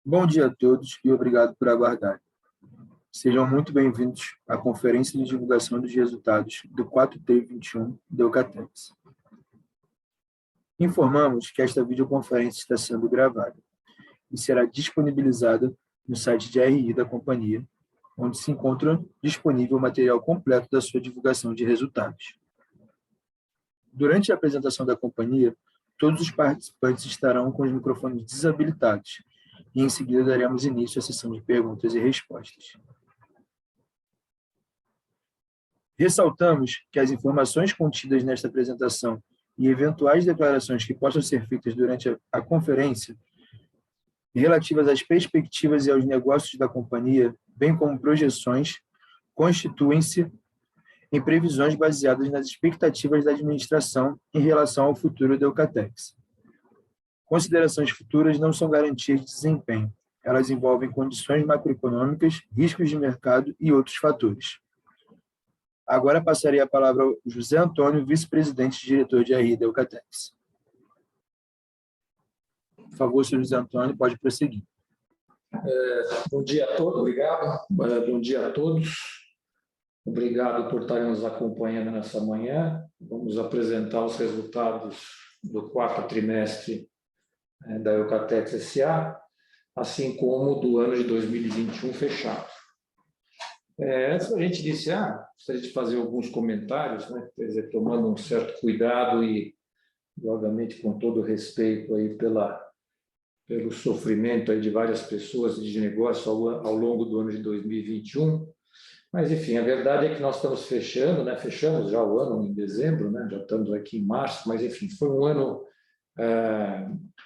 Bom dia a todos e obrigado por aguardar. Sejam muito bem-vindos à conferência de divulgação dos resultados do 4T21 da Eucatex. Informamos que esta videoconferência está sendo gravada e será disponibilizada no site de RI da companhia, onde se encontra disponível o material completo da sua divulgação de resultados. Durante a apresentação da companhia, todos os participantes estarão com os microfones desabilitados e em seguida daremos início à sessão de perguntas e respostas. Ressaltamos que as informações contidas nesta apresentação e eventuais declarações que possam ser feitas durante a conferência, relativas às perspectivas e aos negócios da companhia, bem como projeções, constituem-se em previsões baseadas nas expectativas da administração em relação ao futuro da Eucatex. Considerações futuras não são garantias de desempenho. Elas envolvem condições macroeconômicas, riscos de mercado e outros fatores. Agora passarei a palavra ao José Antônio, vice-presidente e diretor de RI da Eucatex. Por favor, senhor José Antônio, pode prosseguir. Bom dia a todos, obrigado. Bom dia a todos. Obrigado por estarem nos acompanhando nessa manhã. Vamos apresentar os resultados do quarto trimestre da Eucatex S.A., assim como do ano de 2021 fechado. Antes a gente iniciar, gostaria de fazer alguns comentários, né? Quer dizer, tomando um certo cuidado e obviamente, com todo o respeito aí pelo sofrimento aí de várias pessoas de negócio ao longo do ano de 2021. Mas, enfim, a verdade é que nós estamos fechando, né? Fechamos já o ano em dezembro, né? Já estamos aqui em março, mas, enfim, foi um ano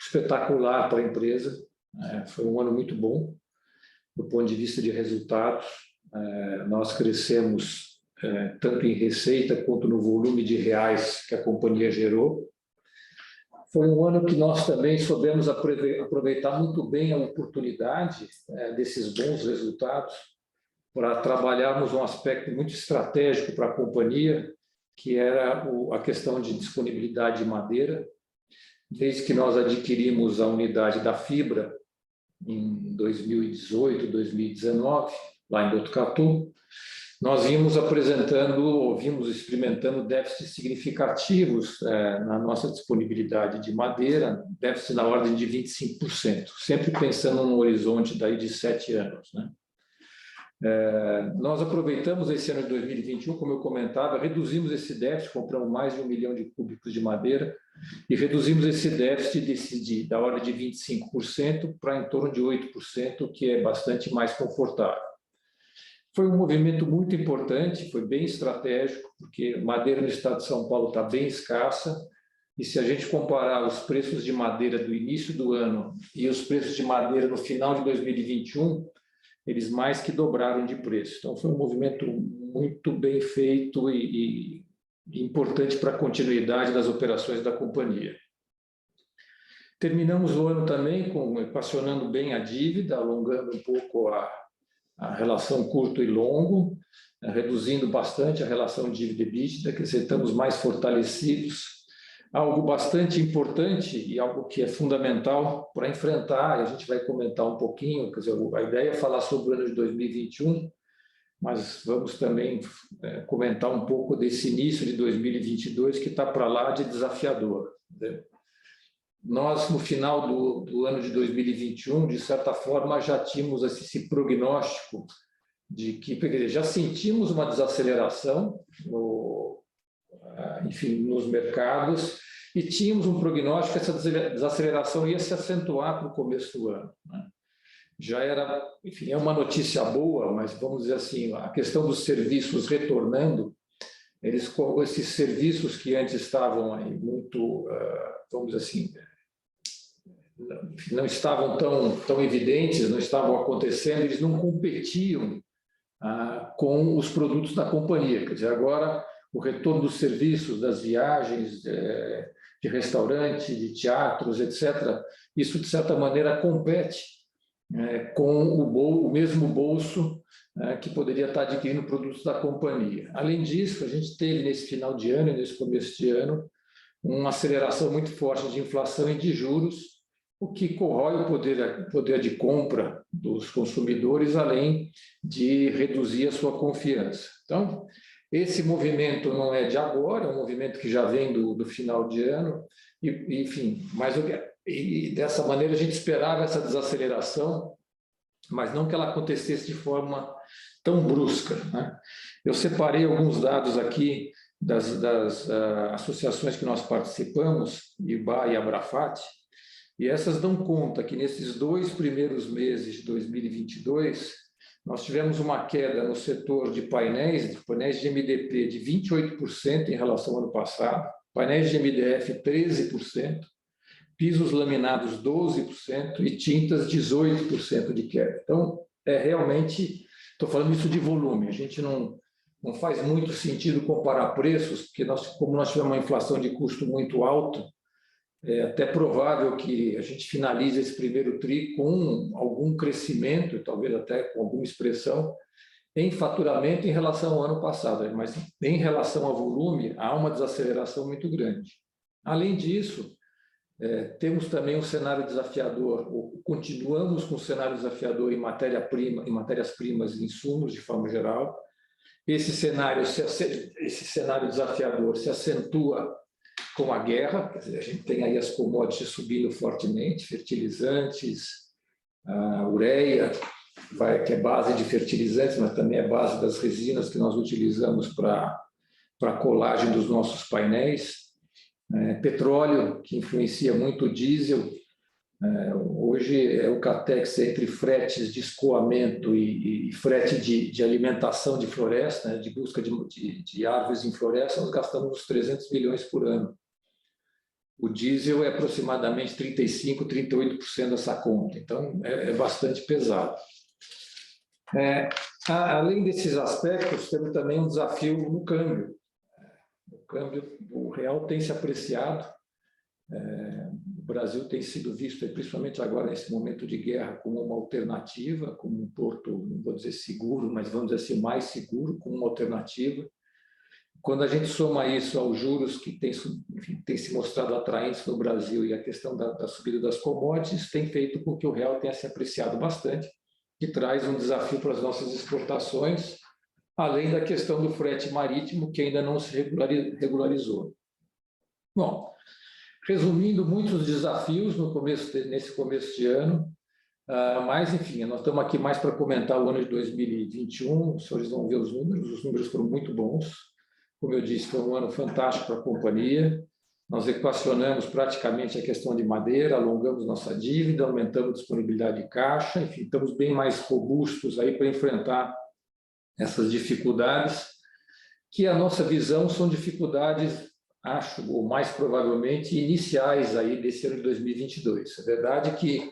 espetacular para a empresa, foi um ano muito bom do ponto de vista de resultados. Nós crescemos tanto em receita quanto no volume de reais que a companhia gerou. Foi um ano que nós também soubemos aproveitar muito bem a oportunidade desses bons resultados para trabalharmos um aspecto muito estratégico para a companhia, que era a questão de disponibilidade de madeira. Desde que nós adquirimos a unidade da fibra em 2018, 2019, lá em Botucatu, nós vimos experimentando déficits significativos na nossa disponibilidade de madeira, déficit na ordem de 25%, sempre pensando num horizonte daí de 7 anos, né? Nós aproveitamos esse ano de 2021, como eu comentava, reduzimos esse déficit, compramos mais de 1 milhão de cúbicos de madeira e reduzimos esse déficit da ordem de 25% para em torno de 8%, que é bastante mais confortável. Foi um movimento muito importante, foi bem estratégico, porque madeira no estado de São Paulo está bem escassa, e se a gente comparar os preços de madeira do início do ano e os preços de madeira no final de 2021, eles mais que dobraram de preço. Então, foi um movimento muito bem feito e importante para a continuidade das operações da companhia. Terminamos o ano também equacionando bem a dívida, alongando um pouco a relação curto e longo, reduzindo bastante a relação dívida-EBITDA, que estamos mais fortalecidos. Algo bastante importante e algo que é fundamental para enfrentar, e a gente vai comentar um pouquinho, quer dizer, a ideia é falar sobre o ano de 2021, mas vamos também comentar um pouco desse início de 2022, que está para lá de desafiador, né? Nós, no final do ano de 2021, de certa forma, já tínhamos esse prognóstico de que já sentimos uma desaceleração nos mercados e tínhamos um prognóstico que essa desaceleração ia se acentuar para o começo do ano, né? Já era, enfim, é uma notícia boa, mas vamos dizer assim, a questão dos serviços retornando, esses serviços que antes estavam aí muito, vamos dizer assim, não estavam tão evidentes, não estavam acontecendo, eles não competiam com os produtos da companhia. Quer dizer, agora o retorno dos serviços, das viagens, de restaurante, de teatros, etc., isso, de certa maneira, compete com o mesmo bolso que poderia estar adquirindo produtos da companhia. Além disso, a gente teve, nesse final de ano e nesse começo de ano, uma aceleração muito forte de inflação e de juros, o que corrói o poder de compra dos consumidores, além de reduzir a sua confiança. Então, esse movimento não é de agora, é um movimento que já vem do final de ano, e, enfim, e dessa maneira a gente esperava essa desaceleração, mas não que ela acontecesse de forma tão brusca, né? Eu separei alguns dados aqui das associações que nós participamos, IBA e Abrafat, e essas dão conta que nesses 2 primeiros meses de 2022, nós tivemos uma queda no setor de painéis de MDP de 28% em relação ao ano passado, painéis de MDF 13%, pisos laminados 12% e tintas 18% de queda. Então, realmente, estou falando isso de volume, a gente não faz muito sentido comparar preços, porque como nós tivemos uma inflação de custo muito alta, é até provável que a gente finalize esse primeiro TRI com algum crescimento, talvez até com alguma expressão, em faturamento em relação ao ano passado, mas em relação ao volume, há uma desaceleração muito grande. Além disso, temos também um cenário desafiador, continuamos com um cenário desafiador em matérias-primas e insumos, de forma geral. Esse cenário desafiador se acentua com a guerra, quer dizer, a gente tem aí as commodities subindo fortemente, fertilizantes, a ureia, que é base de fertilizantes, mas também é base das resinas que nós utilizamos para a colagem dos nossos painéis, petróleo, que influencia muito o diesel. Hoje o CATEX, entre fretes de escoamento e frete de alimentação de floresta, de busca de árvores em floresta, nós gastamos uns 300 milhões por ano. O diesel é aproximadamente 35%, 38% dessa conta, então é bastante pesado. Além desses aspectos, temos também um desafio no câmbio. O real tem se apreciado, o Brasil tem sido visto, principalmente agora nesse momento de guerra, como uma alternativa, como um porto, não vou dizer seguro, mas vamos dizer assim, mais seguro, como uma alternativa. Quando a gente soma isso aos juros que têm se mostrado atraentes no Brasil e a questão da subida das commodities, tem feito com que o real tenha se apreciado bastante, que traz um desafio para as nossas exportações, além da questão do frete marítimo, que ainda não se regularizou. Bom, resumindo, muitos desafios nesse começo de ano, mas, enfim, nós estamos aqui mais para comentar o ano de 2021, os senhores vão ver os números foram muito bons. Como eu disse, foi um ano fantástico para a companhia. Nós equacionamos praticamente a questão de madeira, alongamos nossa dívida, aumentamos a disponibilidade de caixa, enfim, estamos bem mais robustos aí para enfrentar essas dificuldades, que a nossa visão são dificuldades, acho, ou mais provavelmente, iniciais aí desse ano de 2022. É verdade que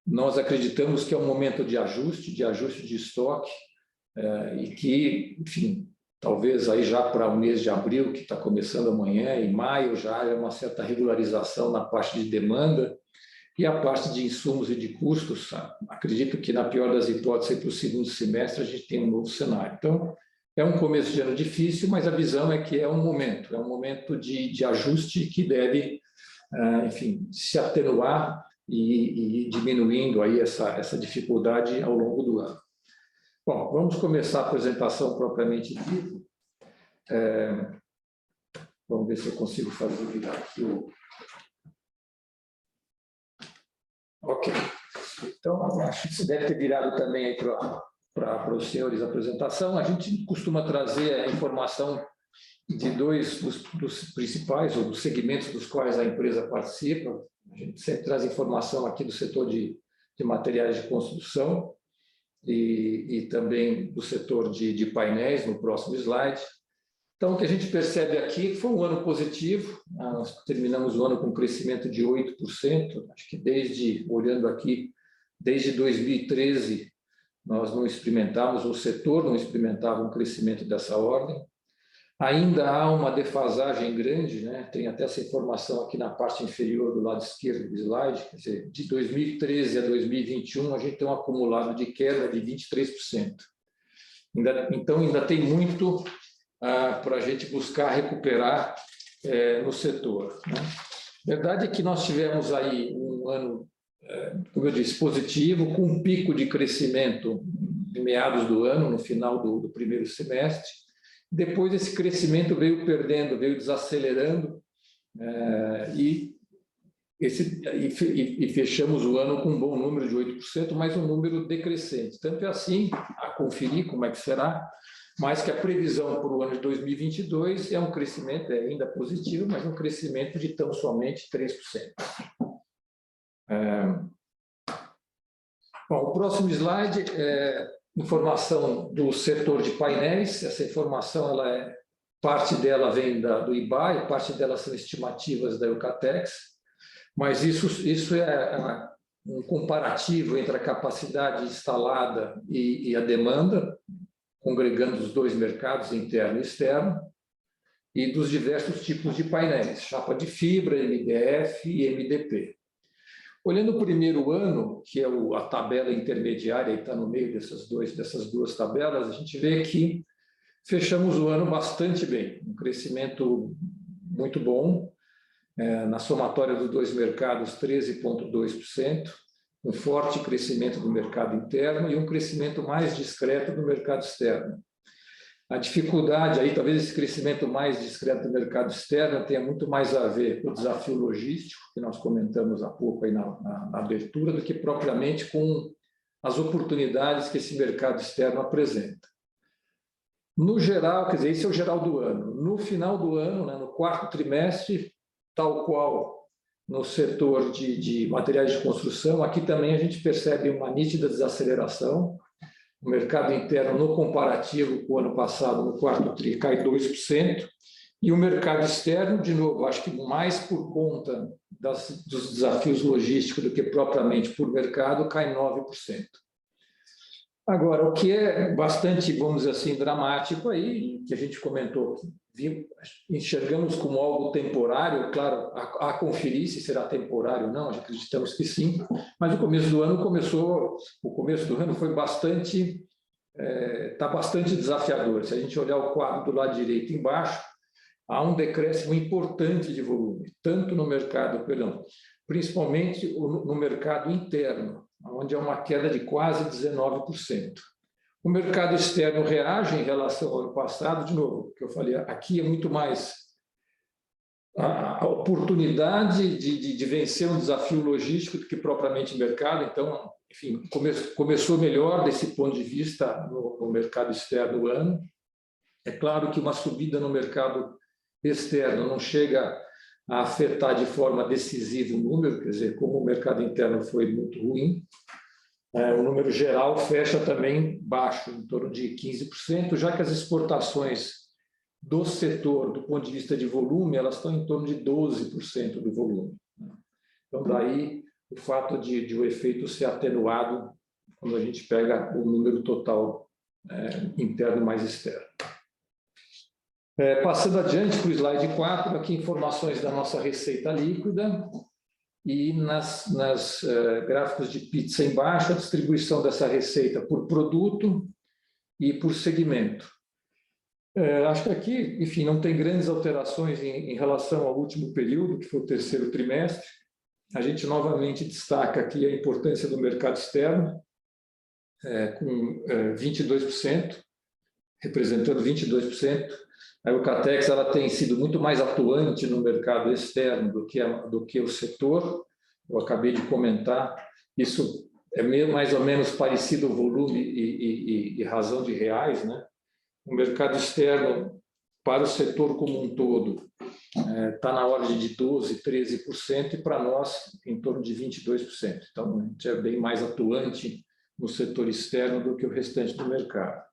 nós acreditamos que é um momento de ajuste de estoque, e que, enfim, talvez aí já para o mês de abril, que está começando amanhã, em maio já há uma certa regularização na parte de demanda, e a parte de insumos e de custos, acredito que na pior das hipóteses, para o segundo semestre, a gente tem um novo cenário. Então, é um começo de ano difícil, mas a visão é que é um momento de ajuste que deve, enfim, se atenuar e diminuindo aí essa dificuldade ao longo do ano. Bom, vamos começar a apresentação propriamente dita. Vamos ver se eu consigo fazer virar aqui o... Ok. Então, acho que você deve ter virado também aí para os senhores a apresentação. A gente costuma trazer a informação de dois dos principais, ou dos segmentos dos quais a empresa participa. A gente sempre traz informação aqui do setor de materiais de construção, e também do setor de painéis, no próximo slide. Então, o que a gente percebe aqui foi um ano positivo, nós terminamos o ano com um crescimento de 8%, acho que olhando aqui, desde 2013, nós não experimentávamos, o setor não experimentava um crescimento dessa ordem. Ainda há uma defasagem grande, né? Tem até essa informação aqui na parte inferior do lado esquerdo do slide, quer dizer, de 2013 a 2021, a gente tem um acumulado de queda de 23%. Então, ainda tem muito para a gente buscar recuperar no setor, né? verdade é que nós tivemos aí um ano, como eu disse, positivo, com um pico de crescimento em meados do ano, no final do primeiro semestre. Depois esse crescimento veio perdendo, veio desacelerando, e fechamos o ano com um bom número de 8%, mas um número decrescente. Tanto é assim, a conferir como é que será, mas que a previsão para o ano de 2022 é um crescimento ainda positivo, mas um crescimento de tão somente 3%. Bom, o próximo slide é informação do setor de painéis. Essa informação, parte dela vem do IBAE, parte dela são estimativas da Eucatex, mas isso é um comparativo entre a capacidade instalada e a demanda, congregando os dois mercados, interno e externo, e dos diversos tipos de painéis, chapa de fibra, MDF e MDP. Olhando o primeiro ano, que é a tabela intermediária, e está no meio dessas duas tabelas, a gente vê que fechamos o ano bastante bem, um crescimento muito bom, na somatória dos dois mercados, 13,2%, um forte crescimento do mercado interno e um crescimento mais discreto do mercado externo. A dificuldade aí, talvez esse crescimento mais discreto do mercado externo tenha muito mais a ver com o desafio logístico, que nós comentamos há pouco aí na abertura, do que propriamente com as oportunidades que esse mercado externo apresenta. No geral, quer dizer, esse é o geral do ano. No final do ano, no quarto trimestre, tal qual no setor de materiais de construção, aqui também a gente percebe uma nítida desaceleração. O mercado interno, no comparativo com o ano passado, no quarto tri, cai 2%, e o mercado externo, de novo, acho que mais por conta dos desafios logísticos do que propriamente por mercado, cai 9%. Agora, o que é bastante, vamos dizer assim, dramático aí, que a gente comentou, enxergamos como algo temporário, claro, a conferir se será temporário ou não, acreditamos que sim, mas o começo do ano foi bastante, está bastante desafiador. Se a gente olhar o quadro do lado direito embaixo, há um decréscimo importante de volume, tanto no mercado, principalmente no mercado interno, onde há uma queda de quase 19%. O mercado externo reage em relação ao ano passado, de novo, que eu falei, aqui é muito mais a oportunidade de vencer um desafio logístico do que propriamente mercado. Então, enfim, começou melhor desse ponto de vista no mercado externo o ano. É claro que uma subida no mercado externo não chega a afetar de forma decisiva o número, quer dizer, como o mercado interno foi muito ruim, o número geral fecha também baixo, em torno de 15%, já que as exportações do setor, do ponto de vista de volume, elas estão em torno de 12% do volume. Então, daí o fato de o efeito ser atenuado quando a gente pega o número total interno mais externo. Passando adiante para o slide 4, aqui informações da nossa receita líquida, e nas gráficos de pizza embaixo, a distribuição dessa receita por produto e por segmento. Acho que aqui, enfim, não tem grandes alterações em relação ao último período, que foi o terceiro trimestre. A gente novamente destaca aqui a importância do mercado externo, com 22%, representando 22%. A Eucatex ela tem sido muito mais atuante no mercado externo do que o setor. Eu acabei de comentar, isso é mais ou menos parecido o volume e razão de reais, né? O mercado externo, para o setor como um todo, está na ordem de 12%, 13%, e para nós, em torno de 22%. Então, a gente é bem mais atuante no setor externo do que o restante do mercado.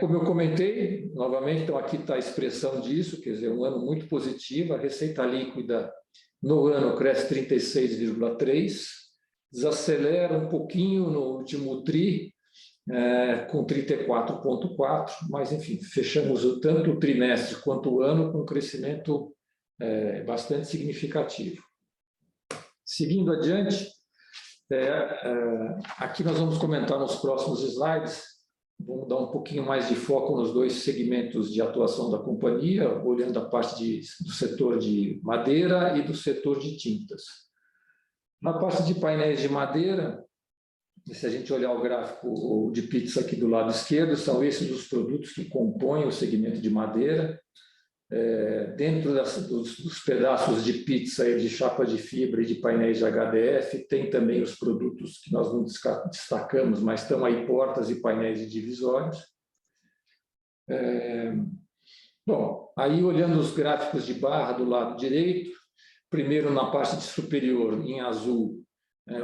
Como eu comentei, novamente, então aqui está a expressão disso, quer dizer, um ano muito positivo, a receita líquida no ano cresce 36,3%, desacelera um pouquinho no último TRI, com 34,4%, mas, enfim, fechamos tanto o trimestre quanto o ano com um crescimento bastante significativo. Seguindo adiante, aqui nós vamos comentar nos próximos slides vamos dar um pouquinho mais de foco nos dois segmentos de atuação da companhia, olhando a parte do setor de madeira e do setor de tintas. Na parte de painéis de madeira, se a gente olhar o gráfico de pizza aqui do lado esquerdo, são esses os produtos que compõem o segmento de madeira. Dentro dos pedaços de pizza e de chapa de fibra e de painéis de HDF, tem também os produtos que nós não destacamos, mas estão aí portas e painéis de divisórios. Bom, aí olhando os gráficos de barra do lado direito, primeiro na parte superior, em azul,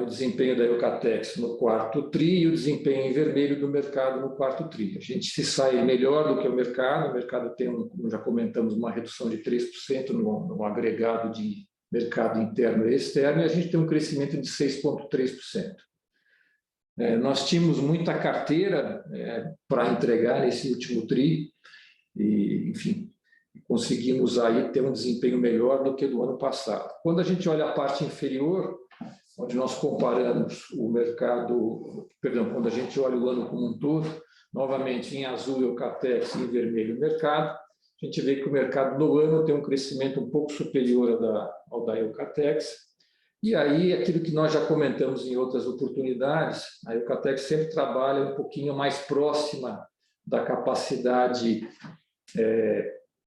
o desempenho da Eucatex no quarto TRI e o desempenho em vermelho do mercado no quarto TRI. A gente se sai melhor do que o mercado tem, como já comentamos, uma redução de 3% no agregado de mercado interno e externo, e a gente tem um crescimento de 6,3%. Nós tínhamos muita carteira para entregar nesse último TRI, e, enfim, conseguimos aí ter um desempenho melhor do que do ano passado. Quando a gente olha a parte inferior, onde nós comparamos o mercado, quando a gente olha o ano como um todo, novamente em azul Eucatex e em vermelho o mercado, a gente vê que o mercado no ano tem um crescimento um pouco superior ao da Eucatex, e aí aquilo que nós já comentamos em outras oportunidades, a Eucatex sempre trabalha um pouquinho mais próxima da capacidade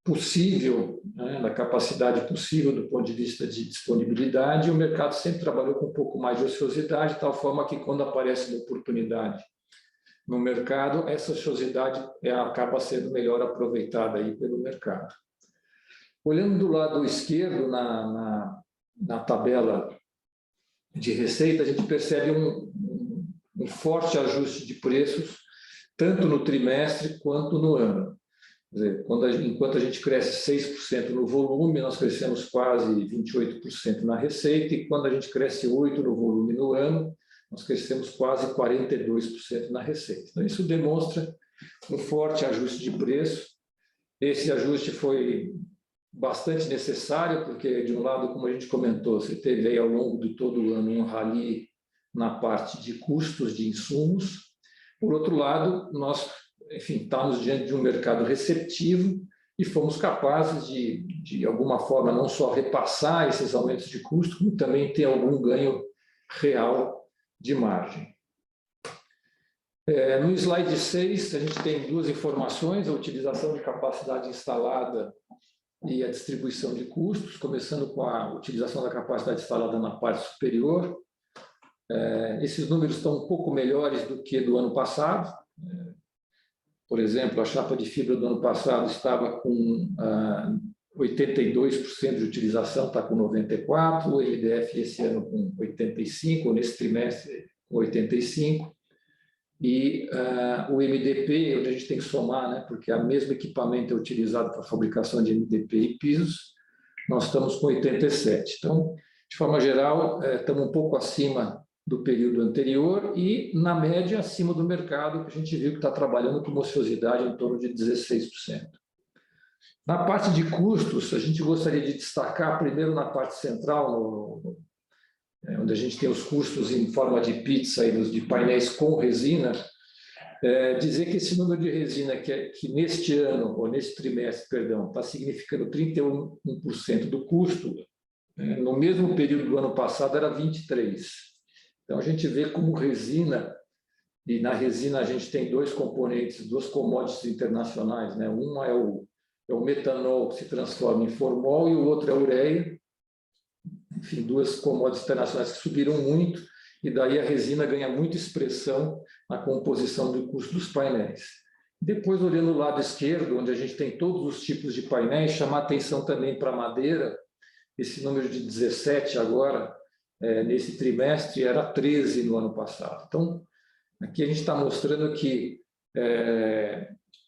possível, né, da capacidade possível do ponto de vista de disponibilidade, e o mercado sempre trabalhou com um pouco mais de ociosidade, de tal forma que quando aparece uma oportunidade no mercado, essa ociosidade acaba sendo melhor aproveitada aí pelo mercado. Olhando do lado esquerdo, na tabela de receita, a gente percebe um forte ajuste de preços, tanto no trimestre quanto no ano. Quer dizer, enquanto a gente cresce 6% no volume, nós crescemos quase 28% na receita, e quando a gente cresce 8% no volume no ano, nós crescemos quase 42% na receita. Então, isso demonstra um forte ajuste de preço. Esse ajuste foi bastante necessário, porque, de um lado, como a gente comentou, você teve aí ao longo de todo o ano um rally na parte de custos de insumos. Por outro lado, nós, enfim, estamos diante de um mercado receptivo e fomos capazes de alguma forma, não só repassar esses aumentos de custo, como também ter algum ganho real de margem. No slide 6, a gente tem duas informações: a utilização de capacidade instalada e a distribuição de custos, começando com a utilização da capacidade instalada na parte superior. Esses números estão um pouco melhores do que do ano passado. Por exemplo, a chapa de fibra do ano passado estava com 82% de utilização, está com 94%, o MDF esse ano com 85%, ou nesse trimestre com 85%, e o MDP, onde a gente tem que somar, né, porque o mesmo equipamento é utilizado para a fabricação de MDP e pisos, nós estamos com 87%. Então, de forma geral, estamos um pouco acima do período anterior e, na média, acima do mercado, que a gente viu que está trabalhando com uma ociosidade em torno de 16%. Na parte de custos, a gente gostaria de destacar, primeiro na parte central, onde a gente tem os custos em forma de pizza e de painéis com resina, dizer que esse número de resina, que neste ano, ou neste trimestre, perdão, está significando 31% do custo, no mesmo período do ano passado era 23%. Então, a gente vê como resina, e na resina a gente tem dois componentes, duas commodities internacionais, né? Uma é o metanol, que se transforma em formol, e o outro é a ureia. Enfim, duas commodities internacionais que subiram muito, e daí a resina ganha muita expressão na composição do custo dos painéis. Depois, olhando o lado esquerdo, onde a gente tem todos os tipos de painéis, chamar atenção também para a madeira. Esse número de 17 agora, nesse trimestre, era 13 no ano passado. Então, aqui a gente está mostrando que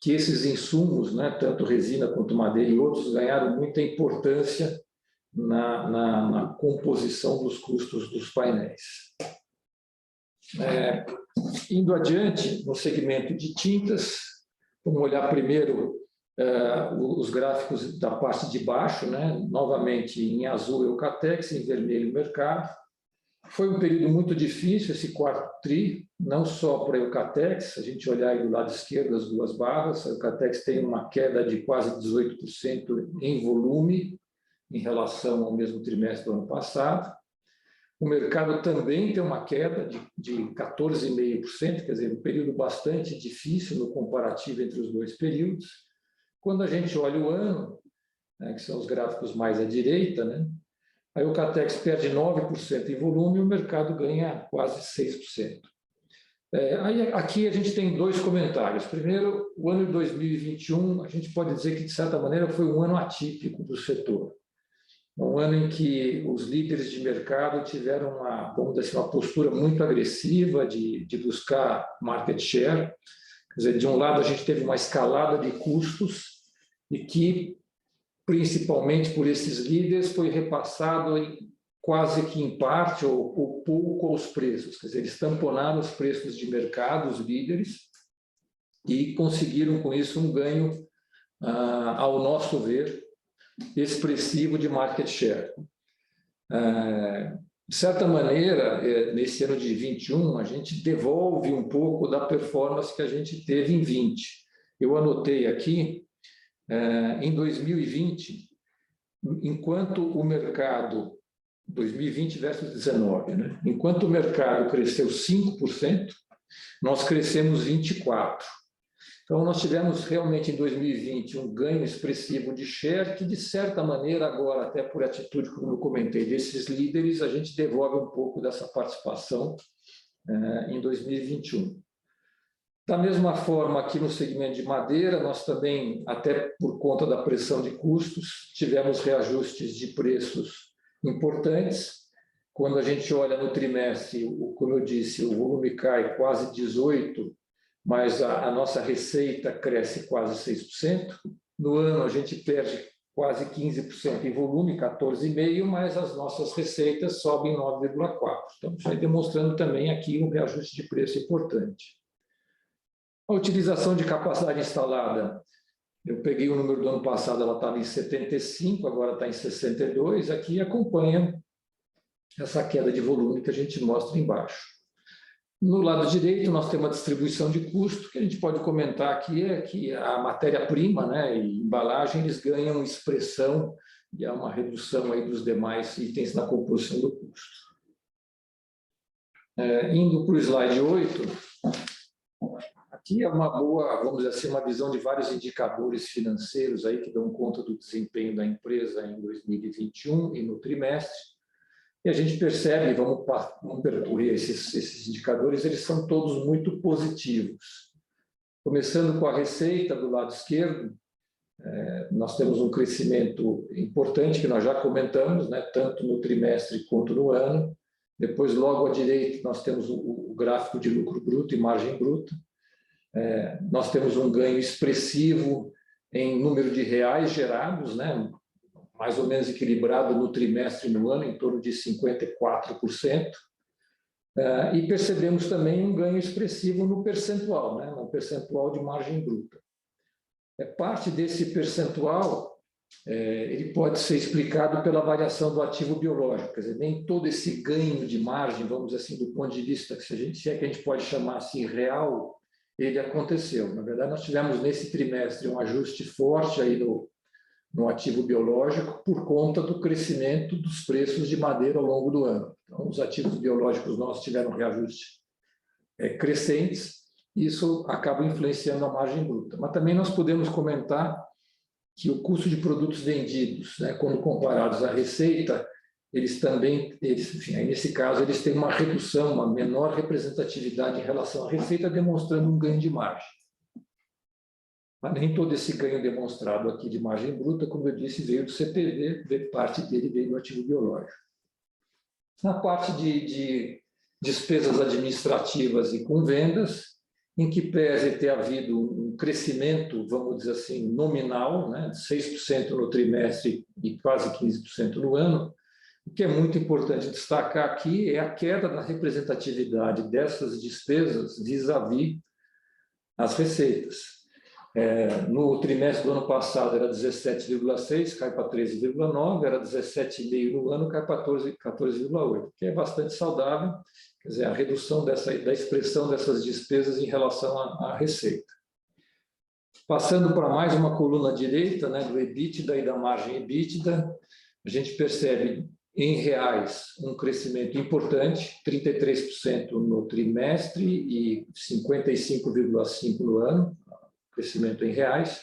esses insumos, né, tanto resina quanto madeira e outros, ganharam muita importância na composição dos custos dos painéis. Indo adiante, no segmento de tintas, vamos olhar primeiro os gráficos da parte de baixo, né? Novamente em azul Eucatex, em vermelho mercado. Foi um período muito difícil esse quarto tri, não só para a Eucatex, se a gente olhar aí do lado esquerdo as duas barras, a Eucatex tem uma queda de quase 18% em volume em relação ao mesmo trimestre do ano passado. O mercado também tem uma queda de 14,5%, quer dizer, um período bastante difícil no comparativo entre os dois períodos. Quando a gente olha o ano, né, que são os gráficos mais à direita, né, a Eucatex perde 9% em volume e o mercado ganha quase 6%. Aqui a gente tem dois comentários. Primeiro, o ano de 2021, a gente pode dizer que, de certa maneira, foi um ano atípico do setor. Um ano em que os líderes de mercado tiveram vamos dizer assim, uma postura muito agressiva de buscar market share. Quer dizer, de um lado, a gente teve uma escalada de custos e que, principalmente por esses líderes, foi repassado quase que em parte ou pouco aos preços. Quer dizer, eles tamponaram os preços de mercado, os líderes, e conseguiram com isso um ganho, ao nosso ver, expressivo de market share. De certa maneira, nesse ano de 21, a gente devolve um pouco da performance que a gente teve em 20. Eu anotei aqui, em 2020, enquanto o mercado, 2020 versus 19, né? Enquanto o mercado cresceu 5%, nós crescemos 24%. Então, nós tivemos realmente em 2020 um ganho expressivo de share, que de certa maneira agora, até por atitude, como eu comentei, desses líderes, a gente devolve um pouco dessa participação em 2021. Da mesma forma, aqui no segmento de madeira, nós também, até por conta da pressão de custos, tivemos reajustes de preços importantes. Quando a gente olha no trimestre, como eu disse, o volume cai quase 18%, mas a nossa receita cresce quase 6%. No ano, a gente perde quase 15% em volume, 14,5%, mas as nossas receitas sobem 9,4%. Então, isso aí demonstrando também aqui um reajuste de preço importante. A utilização de capacidade instalada, eu peguei o número do ano passado, ela estava em 75%, agora está em 62%, aqui acompanha essa queda de volume que a gente mostra embaixo. No lado direito, nós temos uma distribuição de custo, que a gente pode comentar aqui, é que a matéria-prima, né, e embalagem, eles ganham expressão e há uma redução aí dos demais itens na composição do custo. Indo para o slide 8, aqui é uma boa, vamos dizer assim, uma visão de vários indicadores financeiros aí que dão conta do desempenho da empresa em 2021 e no trimestre. E a gente percebe, vamos percorrer esses indicadores, eles são todos muito positivos. Começando com a receita do lado esquerdo, nós temos um crescimento importante que nós já comentamos, né, tanto no trimestre quanto no ano. Depois, logo à direita, nós temos o gráfico de lucro bruto e margem bruta. Nós temos um ganho expressivo em número de reais gerados, né, mais ou menos equilibrado no trimestre e no ano, em torno de 54%. E percebemos também um ganho expressivo no percentual, né, no percentual de margem bruta. Parte desse percentual ele pode ser explicado pela variação do ativo biológico, quer dizer, nem todo esse ganho de margem, vamos dizer assim, do ponto de vista, se é que a gente pode chamar assim, real, ele aconteceu. Na verdade, nós tivemos nesse trimestre um ajuste forte aí no ativo biológico por conta do crescimento dos preços de madeira ao longo do ano. Então, os ativos biológicos nossos tiveram reajustes crescentes, e isso acaba influenciando a margem bruta. Mas também nós podemos comentar que o custo de produtos vendidos, né, quando comparados à receita, enfim, nesse caso, eles têm uma redução, uma menor representatividade em relação à receita, demonstrando um ganho de margem. Mas nem todo esse ganho demonstrado aqui de margem bruta, como eu disse, veio do CPV, parte dele veio do ativo biológico. Na parte de despesas administrativas e com vendas, em que pese ter havido um crescimento, vamos dizer assim, nominal, né, de 6% no trimestre e quase 15% no ano, o que é muito importante destacar aqui é a queda da representatividade dessas despesas vis-à-vis as receitas. No trimestre do ano passado era 17,6, cai para 13,9, era 17,5 no ano, cai para 14,8, que é bastante saudável, quer dizer, a redução da expressão dessas despesas em relação à receita. Passando para mais uma coluna direita, né, do EBITDA e da margem EBITDA, a gente percebe em reais um crescimento importante, 33% no trimestre e 55,5% no ano, crescimento em reais.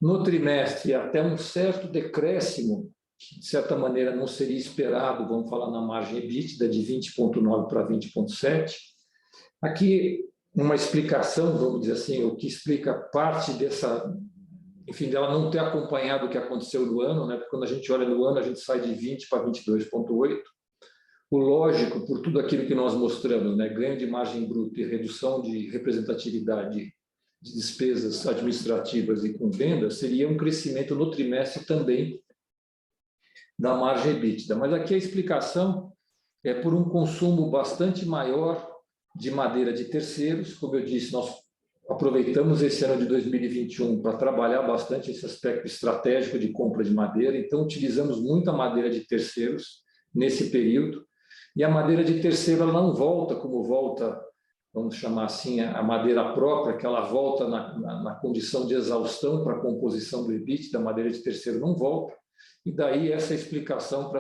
No trimestre, até um certo decréscimo, que de certa maneira não seria esperado, vamos falar na margem EBITDA, de 20,9 para 20,7. Aqui, uma explicação, vamos dizer assim, o que explica parte dessa, enfim, dela não ter acompanhado o que aconteceu no ano, né? Porque quando a gente olha no ano, a gente sai de 20 para 22,8. O lógico, por tudo aquilo que nós mostramos, né? Ganho de margem bruta e redução de representatividade de despesas administrativas e com vendas, seria um crescimento no trimestre também da margem EBITDA. Mas aqui a explicação é por um consumo bastante maior de madeira de terceiros. Como eu disse, nós aproveitamos esse ano de 2021 para trabalhar bastante esse aspecto estratégico de compra de madeira, então utilizamos muita madeira de terceiros nesse período, e a madeira de terceiro ela não volta como volta, vamos chamar assim, a madeira própria, que ela volta na condição de exaustão para a composição do EBITDA, da madeira de terceiro não volta, e daí essa explicação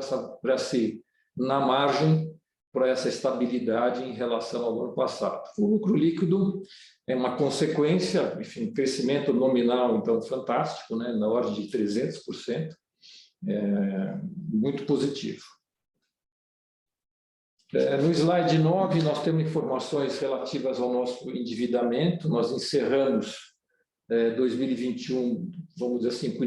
na margem, para essa estabilidade em relação ao ano passado. O lucro líquido é uma consequência, enfim, crescimento nominal, então, fantástico, né, na ordem de 300%, muito positivo. No slide 9, nós temos informações relativas ao nosso endividamento. Nós encerramos 2021, vamos dizer assim,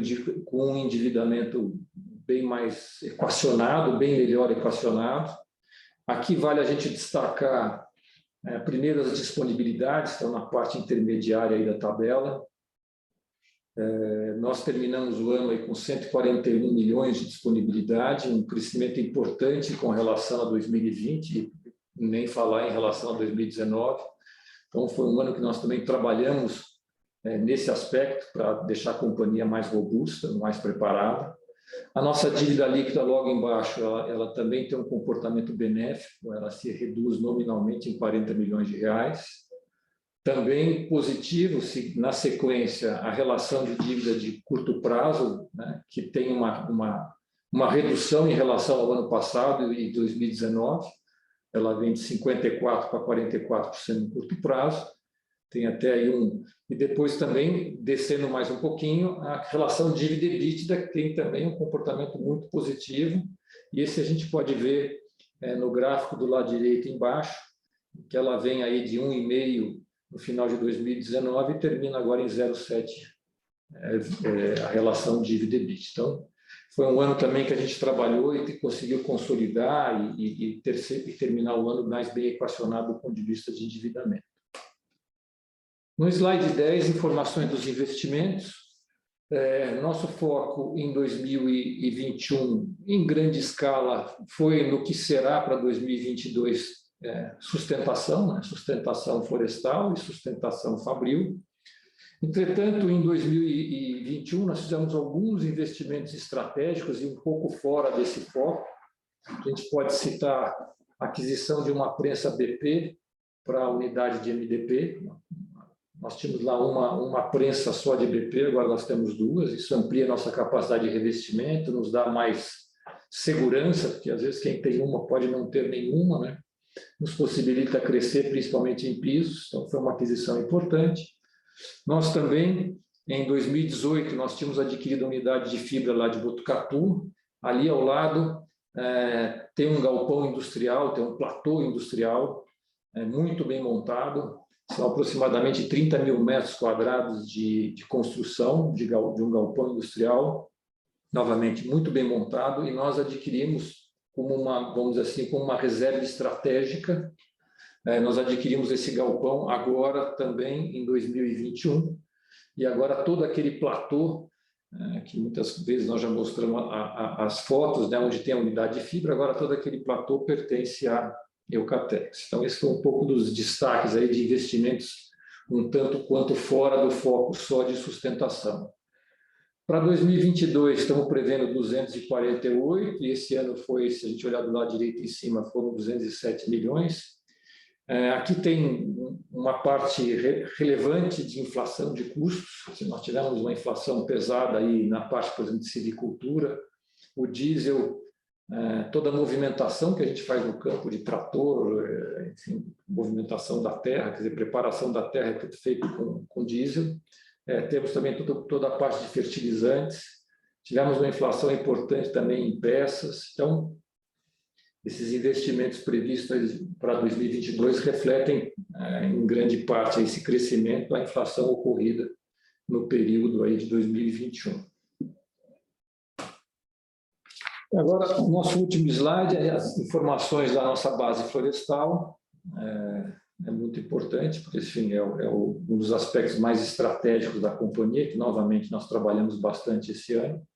com um endividamento bem mais equacionado, bem melhor equacionado. Aqui vale a gente destacar, primeiro, as disponibilidades, estão na parte intermediária aí da tabela. Nós terminamos o ano aí com 141 milhões de disponibilidade, um crescimento importante com relação a 2020, nem falar em relação a 2019. Então, foi um ano que nós também trabalhamos nesse aspecto para deixar a companhia mais robusta, mais preparada. A nossa dívida líquida logo embaixo, ela também tem um comportamento benéfico, ela se reduz nominalmente em 40 milhões de reais. Também positivo, na sequência, a relação de dívida de curto prazo, né, que tem uma redução em relação ao ano passado e 2019, ela vem de 54% para 44% no curto prazo. Tem até aí e depois também, descendo mais um pouquinho, a relação dívida-EBITDA, que tem também um comportamento muito positivo, e esse a gente pode ver no gráfico do lado direito embaixo, que ela vem aí de 1,5 no final de 2019 e termina agora em 0,7 a relação dívida-EBITDA. Então, foi um ano também que a gente trabalhou e conseguiu consolidar e terminar o ano mais bem equacionado do ponto de vista de endividamento. No slide 10, informações dos investimentos. Nosso foco em 2021, em grande escala, foi no que será para 2022 sustentação, né? Sustentação florestal e sustentação fabril. Entretanto, em 2021, nós fizemos alguns investimentos estratégicos e um pouco fora desse foco. A gente pode citar a aquisição de uma prensa BP para a unidade de MDP. Nós tínhamos lá uma prensa só de BP, agora nós temos duas. Isso amplia nossa capacidade de revestimento, nos dá mais segurança, porque às vezes quem tem uma pode não ter nenhuma, né? Nos possibilita crescer, principalmente em pisos. Então, foi uma aquisição importante. Nós também, em 2018, nós tínhamos adquirido a unidade de fibra lá de Botucatu. Ali ao lado tem um galpão industrial, tem um platô industrial muito bem montado. São aproximadamente 30 mil metros quadrados de construção de um galpão industrial, novamente muito bem montado, e nós adquirimos como vamos dizer assim, como uma reserva estratégica. Nós adquirimos esse galpão agora também em 2021, e agora todo aquele platô, que muitas vezes nós já mostramos as fotos, né, onde tem a unidade de fibra, agora todo aquele platô pertence à Eucatex. Então, esse foi um pouco dos destaques aí de investimentos um tanto quanto fora do foco só de sustentação. Para 2022, estamos prevendo 248, e esse ano foi, se a gente olhar do lado direito em cima, foram 207 milhões. Aqui tem uma parte relevante de inflação de custos. Se nós tivermos uma inflação pesada aí na parte, por exemplo, de silvicultura, o diesel, toda a movimentação que a gente faz no campo de trator, enfim, movimentação da terra, quer dizer, preparação da terra é tudo feito com diesel. Temos também toda a parte de fertilizantes. Tivemos uma inflação importante também em peças. Então, esses investimentos previstos para 2022 refletem, em grande parte, esse crescimento da inflação ocorrida no período aí de 2021. Agora, o nosso último slide é as informações da nossa base florestal. É muito importante, porque, enfim, um dos aspectos mais estratégicos da companhia, que, novamente, nós trabalhamos bastante esse ano.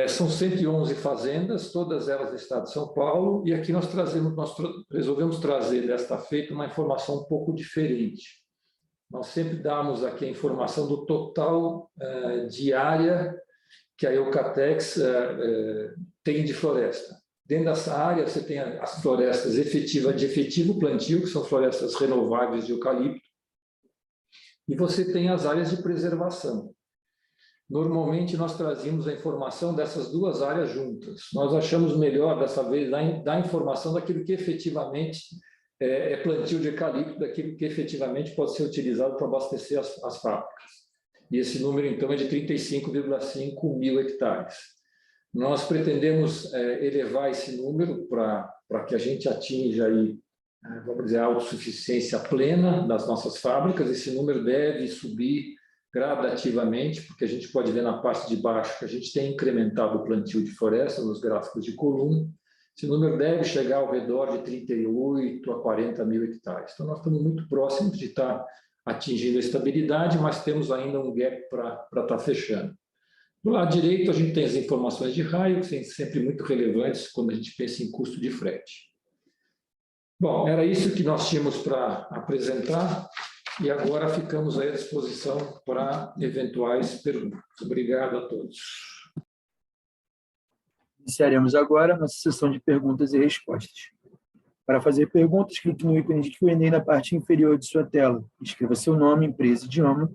São 111 fazendas, todas elas do estado de São Paulo, e aqui nós resolvemos trazer desta feita uma informação um pouco diferente. Nós sempre damos aqui a informação do total de área que a Eucatex tem de floresta. Dentro dessa área, você tem as florestas de efetivo plantio, que são florestas renováveis de eucalipto, e você tem as áreas de preservação. Normalmente, nós trazíamos a informação dessas duas áreas juntas. Nós achamos melhor, dessa vez, dar informação daquilo que efetivamente é plantio de eucalipto, daquilo que efetivamente pode ser utilizado para abastecer as fábricas. E esse número, então, é de 35,5 mil hectares. Nós pretendemos elevar esse número para que a gente atinja aí, vamos dizer, a autossuficiência plena das nossas fábricas. Esse número deve subir gradativamente, porque a gente pode ver na parte de baixo que a gente tem incrementado o plantio de floresta nos gráficos de coluna. Esse número deve chegar ao redor de 38 a 40 mil hectares. Então, nós estamos muito próximos de estar atingindo a estabilidade, mas temos ainda um gap para estar fechando. Do lado direito, a gente tem as informações de raio, que são sempre muito relevantes quando a gente pensa em custo de frete. Bom, era isso que nós tínhamos para apresentar. E agora ficamos à disposição para eventuais perguntas. Obrigado a todos. Iniciaremos agora a nossa sessão de perguntas e respostas. Para fazer perguntas, clique no ícone de Q&A na parte inferior de sua tela. Escreva seu nome, empresa e idioma.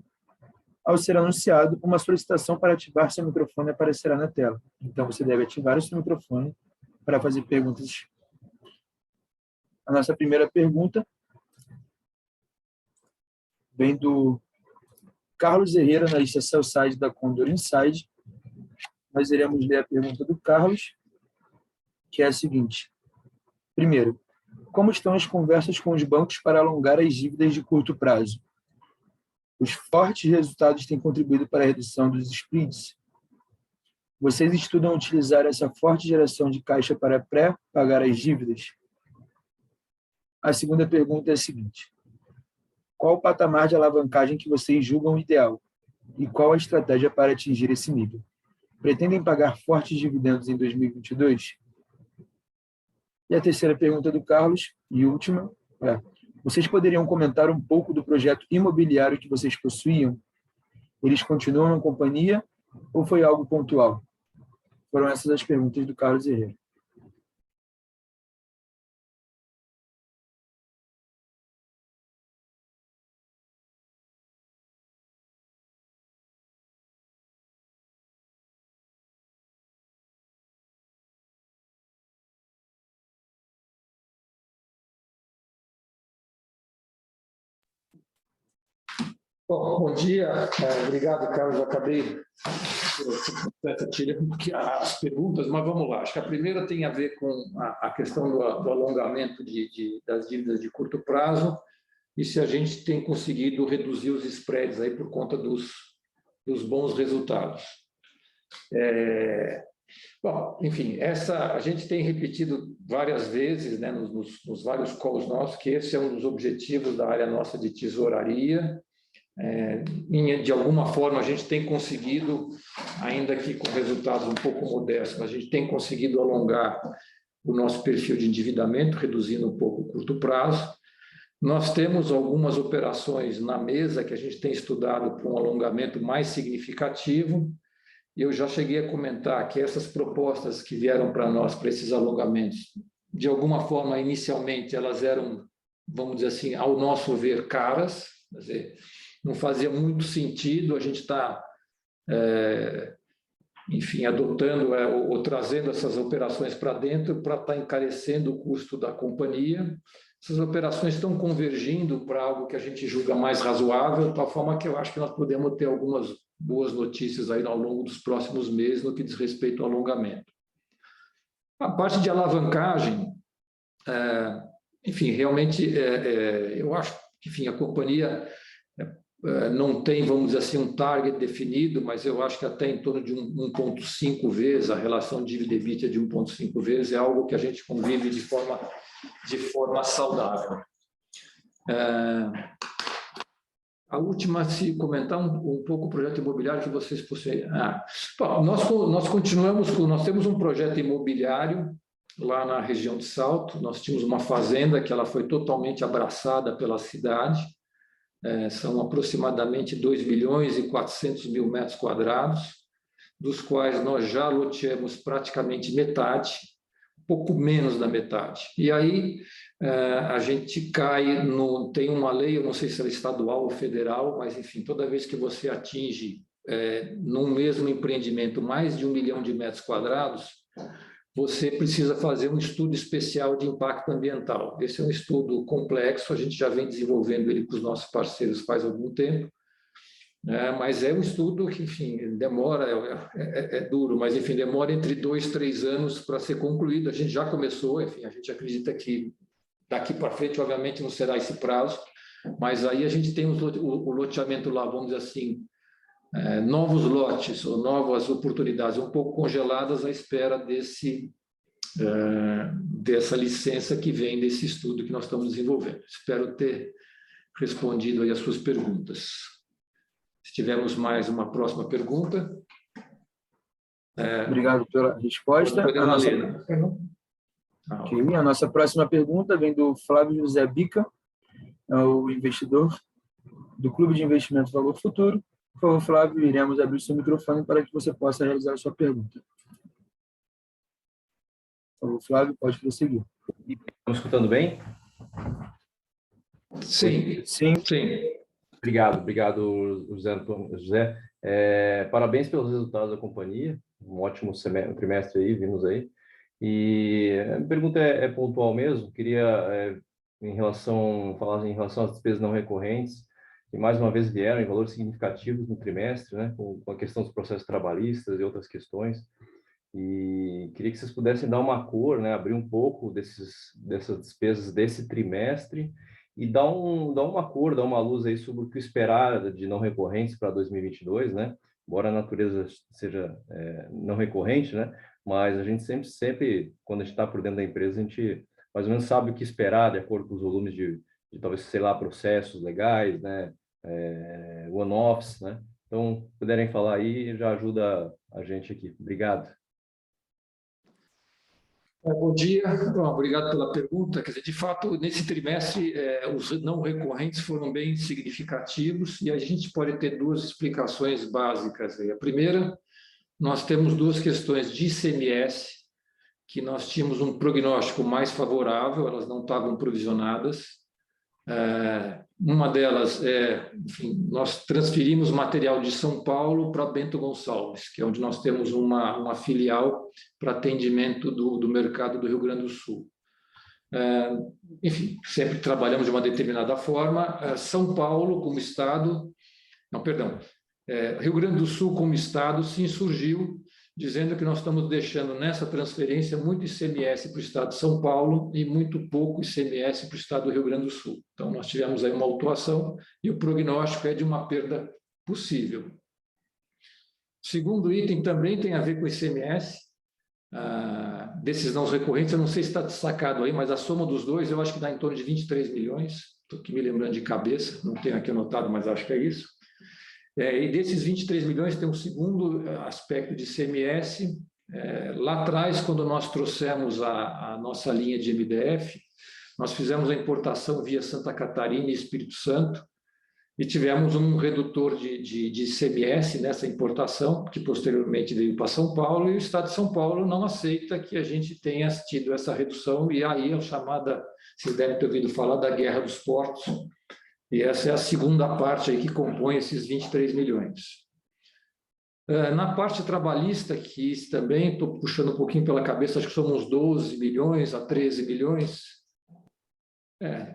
Ao ser anunciado, uma solicitação para ativar seu microfone aparecerá na tela. Então, você deve ativar o seu microfone para fazer perguntas. A nossa primeira pergunta vem do Carlos Herrera, na lista Sell-Side da Condor Inside. Nós iremos ler a pergunta do Carlos, que é a seguinte. Primeiro, como estão as conversas com os bancos para alongar as dívidas de curto prazo? Os fortes resultados têm contribuído para a redução dos spreads? Vocês estudam utilizar essa forte geração de caixa para pré-pagar as dívidas? A segunda pergunta é a seguinte. Qual o patamar de alavancagem que vocês julgam ideal? E qual a estratégia para atingir esse nível? Pretendem pagar fortes dividendos em 2022? E a terceira pergunta do Carlos, e última, é: vocês poderiam comentar um pouco do projeto imobiliário que vocês possuíam? Eles continuam na companhia ou foi algo pontual? Foram essas as perguntas do Carlos Herrera. Bom dia, obrigado, Carlos. Eu acabei tirando as perguntas, mas vamos lá. Acho que a primeira tem a ver com a questão do alongamento das dívidas de curto prazo e se a gente tem conseguido reduzir os spreads aí por conta dos bons resultados. Bom, enfim, a gente tem repetido várias vezes, né, nos vários calls nossos, que esse é um dos objetivos da área nossa de tesouraria. De alguma forma, a gente tem conseguido, ainda que com resultados um pouco modestos, mas a gente tem conseguido alongar o nosso perfil de endividamento, reduzindo um pouco o curto prazo. Nós temos algumas operações na mesa que a gente tem estudado para um alongamento mais significativo. Eu já cheguei a comentar que essas propostas que vieram para nós, para esses alongamentos, de alguma forma, inicialmente, elas eram, vamos dizer assim, ao nosso ver, caras. Quer dizer, não fazia muito sentido a gente estar, enfim, adotando ou trazendo essas operações para dentro para estar encarecendo o custo da companhia. Essas operações estão convergindo para algo que a gente julga mais razoável, de tal forma que eu acho que nós podemos ter algumas boas notícias aí ao longo dos próximos meses no que diz respeito ao alongamento. A parte de alavancagem, enfim, realmente eu acho que, enfim, a companhia não tem, vamos dizer assim, um target definido, mas eu acho que até em torno de 1,5 vezes, a relação dívida-EBITDA de 1,5 vezes é algo que a gente convive de forma saudável. A última, se comentar um pouco o projeto imobiliário que vocês possuem. Bom, nós continuamos nós temos um projeto imobiliário lá na região de Salto. Nós tínhamos uma fazenda que ela foi totalmente abraçada pela cidade. São aproximadamente 2.400.000 metros quadrados, dos quais nós já loteamos praticamente metade, pouco menos da metade. E aí a gente cai tem uma lei, eu não sei se ela é estadual ou federal, mas enfim, toda vez que você atinge num mesmo empreendimento mais de 1 milhão de metros quadrados, você precisa fazer um estudo especial de impacto ambiental. Esse é um estudo complexo, a gente já vem desenvolvendo ele com os nossos parceiros faz algum tempo, mas é um estudo que, enfim, demora, é duro, mas, enfim, demora entre 2 e 3 anos para ser concluído. A gente já começou, enfim, a gente acredita que daqui para frente, obviamente, não será esse prazo, mas aí a gente tem o loteamento lá, vamos dizer assim, novos lotes ou novas oportunidades um pouco congeladas à espera dessa licença que vem desse estudo que nós estamos desenvolvendo. Espero ter respondido aí as suas perguntas. Se tivermos mais uma próxima pergunta. Obrigado pela resposta. A nossa próxima pergunta vem do Flávio José Bica, o investidor do Clube de Investimento Valor Futuro. Por favor, Flávio, iremos abrir o seu microfone para que você possa realizar a sua pergunta. Por favor, Flávio, pode prosseguir. Estamos escutando bem? Sim. Obrigado, José. Parabéns pelos resultados da companhia. Um ótimo trimestre aí, vimos aí. E a pergunta é pontual mesmo. Queria, falar em relação às despesas não recorrentes, que mais uma vez vieram em valores significativos no trimestre, né, com a questão dos processos trabalhistas e outras questões. E queria que vocês pudessem dar uma cor, né, abrir um pouco dessas despesas desse trimestre e dar uma cor, dar uma luz aí sobre o que esperar de não recorrentes para 2022, né? Embora a natureza seja não recorrente, né? Mas a gente sempre, quando a gente está por dentro da empresa, a gente mais ou menos sabe o que esperar de acordo com os volumes de talvez, sei lá, processos legais, né? One-offs, né? Então, puderem falar aí, já ajuda a gente aqui. Obrigado. Bom dia, obrigado pela pergunta. Quer dizer, de fato, nesse trimestre, os não recorrentes foram bem significativos e a gente pode ter 2 explicações básicas. A primeira, nós temos 2 questões de ICMS, que nós tínhamos um prognóstico mais favorável, elas não estavam provisionadas. Uma delas enfim, nós transferimos material de São Paulo para Bento Gonçalves, que é onde nós temos uma filial para atendimento do mercado do Rio Grande do Sul. Enfim, sempre trabalhamos de uma determinada forma. São Paulo, como estado, Rio Grande do Sul, como estado, se insurgiu, dizendo que nós estamos deixando nessa transferência muito ICMS para o estado de São Paulo e muito pouco ICMS para o estado do Rio Grande do Sul. Então, nós tivemos aí uma autuação e o prognóstico é de uma perda possível. Segundo item também tem a ver com ICMS, desses não recorrentes, eu não sei se está destacado aí, mas a soma dos dois eu acho que dá em torno de 23 milhões, estou aqui me lembrando de cabeça, não tenho aqui anotado, mas acho que é isso. E desses 23 milhões tem um segundo aspecto de ICMS. Lá atrás, quando nós trouxemos a nossa linha de MDF, nós fizemos a importação via Santa Catarina e Espírito Santo, e tivemos um redutor de ICMS nessa importação, que posteriormente veio para São Paulo, e o Estado de São Paulo não aceita que a gente tenha tido essa redução, e aí é a chamada, vocês devem ter ouvido falar da guerra dos portos, e essa é a segunda parte aí que compõe esses 23 milhões. Na parte trabalhista, que também estou puxando um pouquinho pela cabeça, acho que são uns 12 milhões a 13 milhões,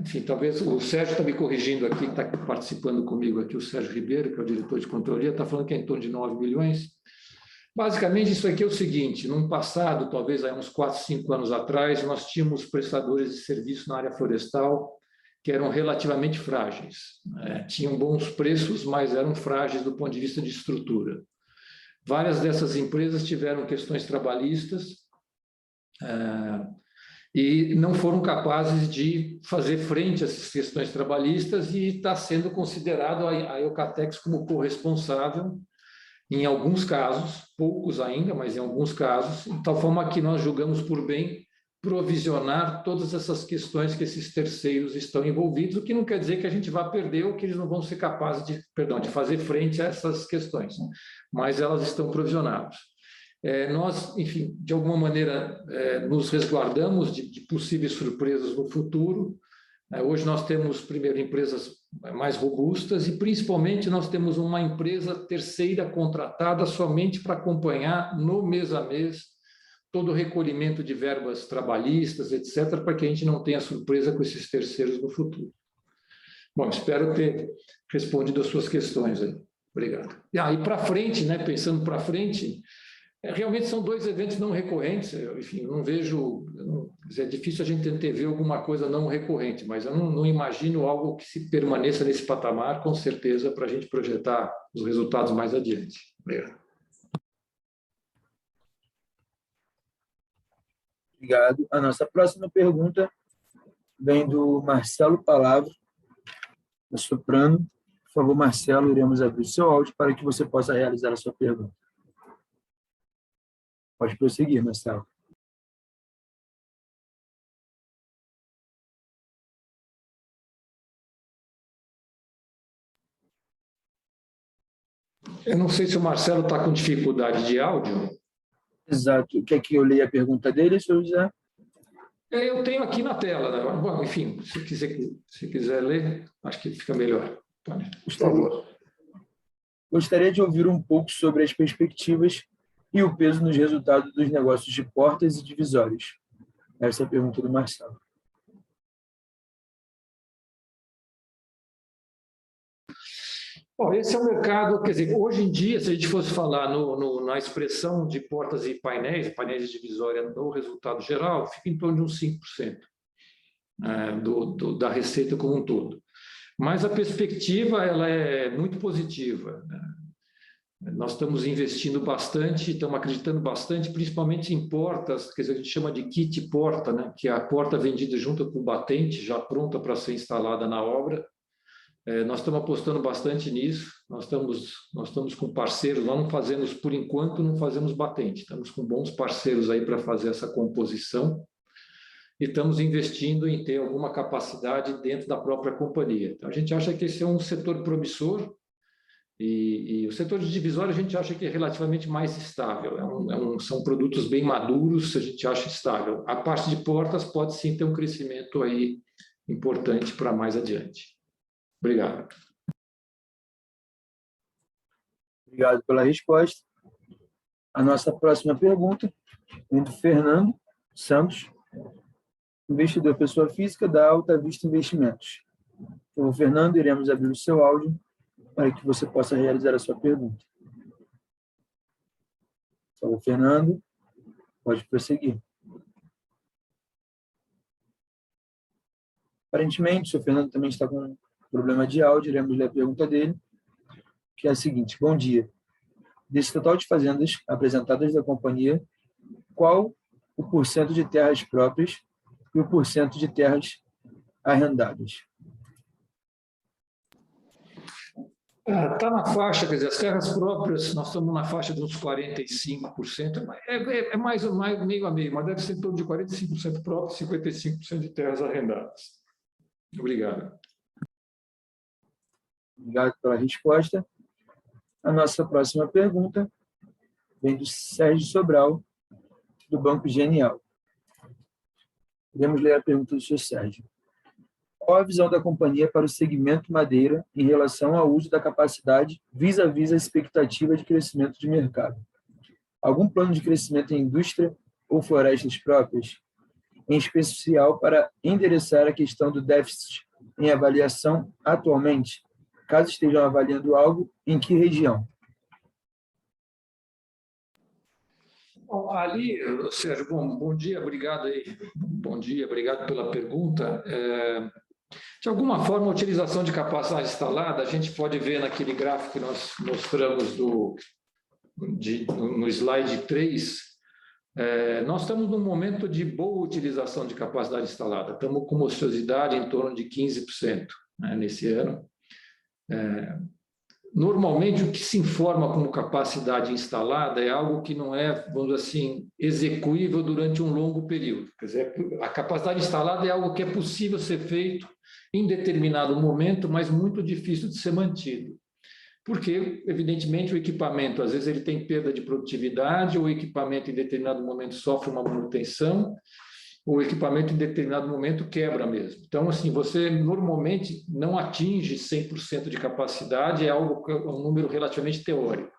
enfim, talvez o Sérgio está me corrigindo aqui, que está participando comigo aqui, o Sérgio Ribeiro, que é o diretor de controladoria, está falando que é em torno de 9 milhões. Basicamente, isso aqui é o seguinte, num passado, talvez há uns 4, 5 anos atrás, nós tínhamos prestadores de serviço na área florestal que eram relativamente frágeis. Tinham bons preços, mas eram frágeis do ponto de vista de estrutura. Várias dessas empresas tiveram questões trabalhistas, e não foram capazes de fazer frente a essas questões trabalhistas e está sendo considerado a Eucatex como corresponsável em alguns casos, poucos ainda, mas em alguns casos, de tal forma que nós julgamos por bem provisionar todas essas questões que esses terceiros estão envolvidos, o que não quer dizer que a gente vá perder ou que eles não vão ser capazes de fazer frente a essas questões, mas elas estão provisionadas. Nós, enfim, de alguma maneira, nos resguardamos de possíveis surpresas no futuro. Hoje nós temos, primeiro, empresas mais robustas e, principalmente, nós temos uma empresa terceira contratada somente para acompanhar no mês a mês todo o recolhimento de verbas trabalhistas, etc., para que a gente não tenha surpresa com esses terceiros no futuro. Bom, espero ter respondido as suas questões aí. Obrigado. E para frente, pensando para frente, realmente são dois eventos não recorrentes, enfim, não vejo, é difícil a gente antever alguma coisa não recorrente, mas eu não imagino algo que se permaneça nesse patamar, com certeza, para a gente projetar os resultados mais adiante. Obrigado. Obrigado. A nossa próxima pergunta vem do Marcelo Palavra, da Soprano. Por favor, Marcelo, iremos abrir o seu áudio para que você possa realizar a sua pergunta. Pode prosseguir, Marcelo. Eu não sei se o Marcelo está com dificuldade de áudio. Exato. Quer que eu leia a pergunta dele, senhor José? Eu tenho aqui na tela, né? Bom, enfim, se quiser ler, acho que fica melhor. Pode, por favor. Gostaria de ouvir um pouco sobre as perspectivas e o peso nos resultados dos negócios de portas e divisórios. Essa é a pergunta do Marcelo. Bom, esse é o mercado, quer dizer, hoje em dia, se a gente fosse falar na expressão de portas e painéis de divisória no resultado geral, fica em torno de uns 5% da receita como um todo. Mas a perspectiva ela é muito positiva, né? Nós estamos investindo bastante, estamos acreditando bastante, principalmente em portas, quer dizer, a gente chama de kit porta, né? Que é a porta vendida junto com o batente, já pronta para ser instalada na obra. Nós estamos apostando bastante nisso, nós estamos com parceiros, nós não fazemos, por enquanto, não fazemos batente, estamos com bons parceiros aí para fazer essa composição e estamos investindo em ter alguma capacidade dentro da própria companhia. Então, a gente acha que esse é um setor promissor e o setor de divisório a gente acha que é relativamente mais estável, são produtos bem maduros, a gente acha estável. A parte de portas pode sim ter um crescimento aí importante para mais adiante. Obrigado. Obrigado pela resposta. A nossa próxima pergunta vem do Fernando Santos, investidor pessoa física da Alta Vista Investimentos. Então, Fernando, iremos abrir o seu áudio para que você possa realizar a sua pergunta. Por favor, Fernando, pode prosseguir. Aparentemente, o senhor Fernando também está com problema de áudio, iremos ler a pergunta dele, que é a seguinte: bom dia. Desse total de fazendas apresentadas da companhia, qual o porcento de terras próprias e o porcento de terras arrendadas? Está na faixa, quer dizer, as terras próprias, nós estamos na faixa de uns 45%, é mais meio a meio, mas deve ser em torno de 45% próprios e 55% de terras arrendadas. Obrigado. Obrigado pela resposta. A nossa próxima pergunta vem do Sérgio Sobral, do Banco Genial. Podemos ler a pergunta do Sr. Sérgio. Qual a visão da companhia para o segmento madeira em relação ao uso da capacidade vis-à-vis a expectativa de crescimento de mercado? Algum plano de crescimento em indústria ou florestas próprias, em especial para endereçar a questão do déficit em avaliação atualmente, caso estejam avaliando algo, em que região? Bom, ali, Sérgio, bom dia, obrigado aí. Bom dia, obrigado pela pergunta. De alguma forma, a utilização de capacidade instalada, a gente pode ver naquele gráfico que nós mostramos no slide 3, nós estamos num momento de boa utilização de capacidade instalada, estamos com uma ociosidade em torno de 15%, né, nesse ano. Normalmente, o que se informa como capacidade instalada é algo que não é, vamos dizer assim, execuível durante um longo período. Quer dizer, a capacidade instalada é algo que é possível ser feito em determinado momento, mas muito difícil de ser mantido. Porque, evidentemente, o equipamento, às vezes, ele tem perda de produtividade, ou o equipamento, em determinado momento, sofre uma manutenção, o equipamento em determinado momento quebra mesmo. Então, assim, você normalmente não atinge 100% de capacidade, é um número relativamente teórico.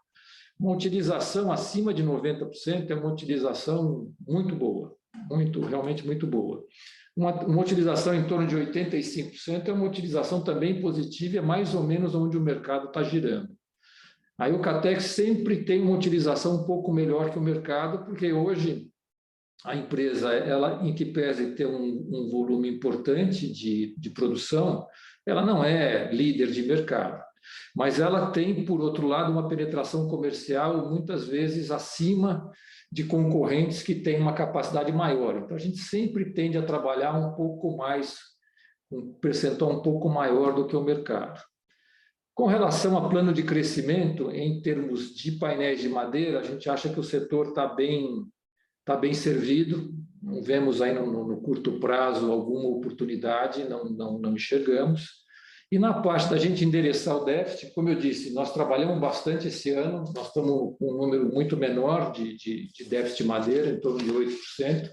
Uma utilização acima de 90% é uma utilização muito boa, realmente muito boa. Uma utilização em torno de 85% é uma utilização também positiva, é mais ou menos onde o mercado está girando. Aí o Catex sempre tem uma utilização um pouco melhor que o mercado, porque hoje a empresa, ela, em que pese ter um volume importante de produção, ela não é líder de mercado, mas ela tem, por outro lado, uma penetração comercial muitas vezes acima de concorrentes que têm uma capacidade maior. Então, a gente sempre tende a trabalhar um pouco mais, um percentual um pouco maior do que o mercado. Com relação a plano de crescimento, em termos de painéis de madeira, a gente acha que o setor está bem servido, não vemos aí no curto prazo alguma oportunidade, não enxergamos. E na parte da gente endereçar o déficit, como eu disse, nós trabalhamos bastante esse ano, nós estamos com um número muito menor de déficit de madeira, em torno de 8%,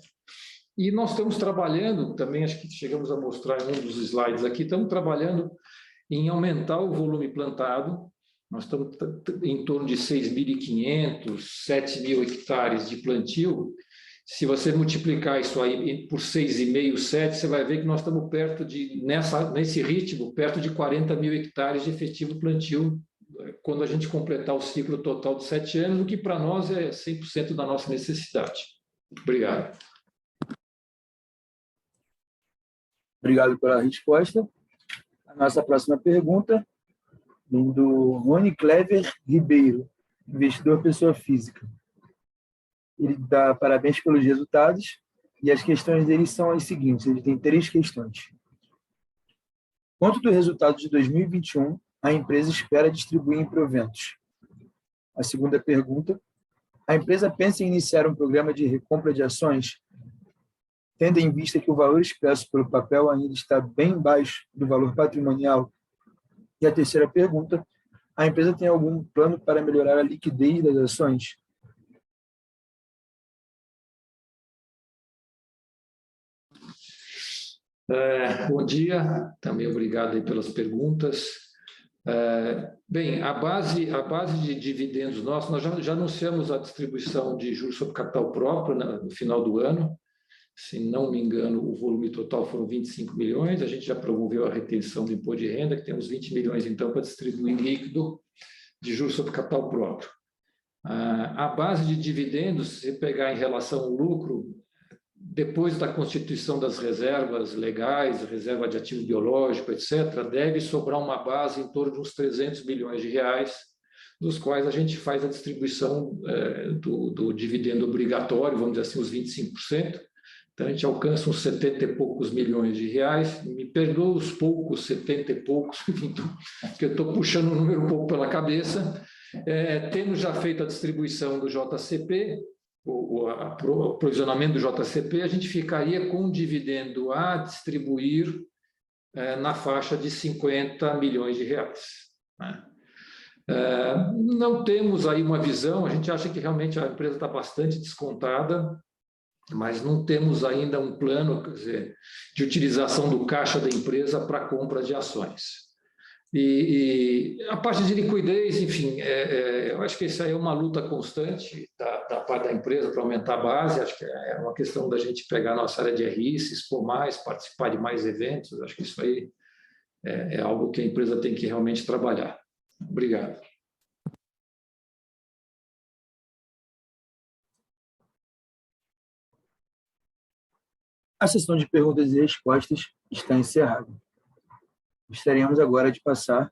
e nós estamos trabalhando, também acho que chegamos a mostrar em um dos slides aqui, estamos trabalhando em aumentar o volume plantado. Nós estamos em torno de 6.500, 7.000 hectares de plantio. Se você multiplicar isso aí por 6,5, 7, você vai ver que nós estamos perto nesse ritmo, perto de 40.000 hectares de efetivo plantio, quando a gente completar o ciclo total de 7 anos, o que para nós é 100% da nossa necessidade. Obrigado. Obrigado pela resposta. A nossa próxima pergunta vem do Rony Clever Ribeiro, investidor pessoa física. Ele dá parabéns pelos resultados e as questões dele são as seguintes. Ele tem 3 questões. Quanto do resultado de 2021 a empresa espera distribuir em proventos? A segunda pergunta. A empresa pensa em iniciar um programa de recompra de ações, tendo em vista que o valor expresso pelo papel ainda está bem baixo do valor patrimonial? E a terceira pergunta. A empresa tem algum plano para melhorar a liquidez das ações? Bom dia, também obrigado aí pelas perguntas. Bem, a base de dividendos nossos, nós já anunciamos a distribuição de juros sobre capital próprio no final do ano. Se não me engano, o volume total foram 25 milhões, a gente já promoveu a retenção do imposto de renda, que tem uns 20 milhões, então, para distribuir líquido de juros sobre capital próprio. A base de dividendos, se pegar em relação ao lucro, depois da constituição das reservas legais, reserva de ativo biológico, etc., deve sobrar uma base em torno de uns 300 milhões de reais, dos quais a gente faz a distribuição do dividendo obrigatório, vamos dizer assim, os 25%. Então, a gente alcança uns 70 e poucos milhões de reais. Me perdoa os poucos, 70 e poucos, porque eu estou puxando o número um pouco pela cabeça. Temos já feito a distribuição do JCP, o provisionamento do JCP, a gente ficaria com um dividendo a distribuir na faixa de 50 milhões de reais. Né? Não temos aí uma visão, a gente acha que realmente a empresa está bastante descontada, mas não temos ainda um plano, quer dizer, de utilização do caixa da empresa para compra de ações. E a parte de liquidez, enfim, eu acho que isso aí é uma luta constante da parte da empresa para aumentar a base. Acho que é uma questão da gente pegar a nossa área de RI, se expor mais, participar de mais eventos. Acho que isso aí é algo que a empresa tem que realmente trabalhar. Obrigado. A sessão de perguntas e respostas está encerrada. Gostaríamos agora de passar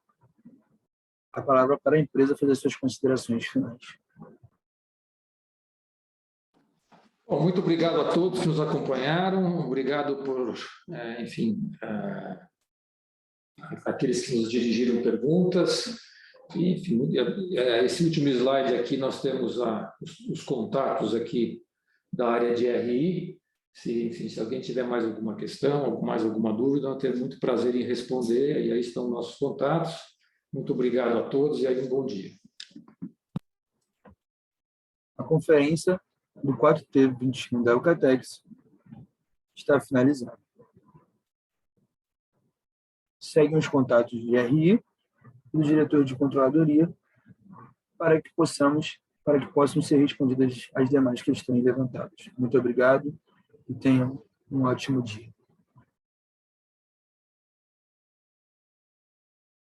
a palavra para a empresa fazer suas considerações finais. Bom, muito obrigado a todos que nos acompanharam. Obrigado por, enfim, aqueles que nos dirigiram perguntas. Enfim, esse último slide aqui, nós temos os contatos aqui da área de RI. Se alguém tiver mais alguma questão, mais alguma dúvida, eu tenho muito prazer em responder, e aí estão nossos contatos. Muito obrigado a todos e aí um bom dia. A conferência do 4T21 da Eucatex está finalizada. Seguem os contatos de RI e do diretor de controladoria para que possam ser respondidas as demais questões levantadas. Muito obrigado e tenham um ótimo dia.